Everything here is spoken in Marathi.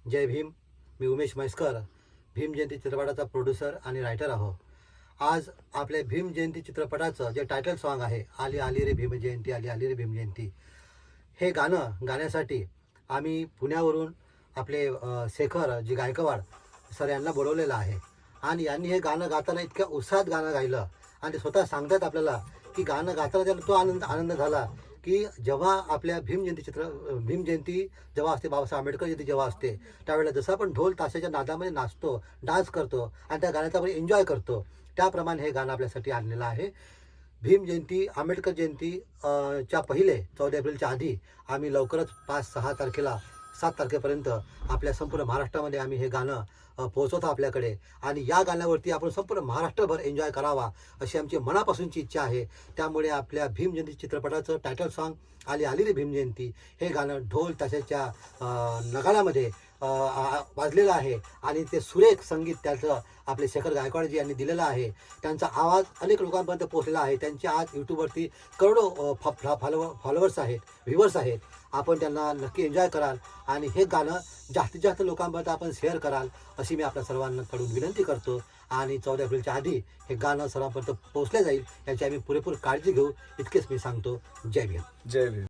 जय भीम. मी उमेश म्हैसकर, भीम जयंती चित्रपटाचा प्रोड्युसर आणि रायटर आहो. आज आपल्या भीम जयंती चित्रपटाचं जे टायटल सॉन्ग आहे, आली आली रे भीम जयंती, आली आली रे भीम जयंती, हे गाणं गाण्यासाठी आम्ही पुण्यावरून आपले शेखर जी गायकवाड सर यांना बोलवलेलं आहे. आणि यांनी हे गाणं गाताना इतक्या उत्साहात गाणं गायलं आणि ते स्वतः सांगतात आपल्याला की गाणं गाताना त्यांना तो आनंद झाला की जेव्हा आपल्या भीम जयंती जेव्हा असते, बाबासाहेब आंबेडकर जयंती जेव्हा असते, त्यावेळेला जसं आपण ढोल ताशाच्या नादामध्ये नाचतो, डान्स करतो आणि त्या गाण्याचा आपण एन्जॉय करतो, त्याप्रमाणे हे गाणं आपल्यासाठी आणलेलं आहे. भीम जयंती, आंबेडकर जयंती च्या पहिले 14 एप्रिलच्या आधी आम्ही लवकरच 5-6 तारखेला 7 तारखेपर्यंत आपल्या संपूर्ण महाराष्ट्रामध्ये आम्ही हे गाणं पोहोचवतो आपल्याकडे. आणि या गाण्यावरती आपण संपूर्ण महाराष्ट्रभर एन्जॉय करावा अशी आमची मनापासूनची इच्छा आहे. त्यामुळे आपल्या भीम जयंती चित्रपटाचं टायटल सॉन्ग आली आली रे भीम जयंती हे गाणं ढोल ताशाच्या नगाड्यामध्ये वाजलेलं आहे आणि ते सुरेख संगीत त्याचं आपले शेखर गायकवाडजी यांनी दिलेलं आहे. त्यांचा आवाज अनेक लोकांपर्यंत पोहोचलेला आहे. त्यांचे आज यूट्यूबवरती करोडो फॉलोवर्स आहेत, व्ह्यूवर्स आहेत. आपण त्यांना नक्की एन्जॉय कराल आणि हे गाणं जास्तीत जास्त लोकांपर्यंत आपण शेअर कराल अशी मी आपल्या सर्वांकडून विनंती करतो. आणि 14 एप्रिलच्या आधी हे गाणं सर्वांपर्यंत पोहोचले जाईल याची आम्ही पुरेपूर काळजी घेऊ, इतकेच मी सांगतो. जय भीम. जय भीम.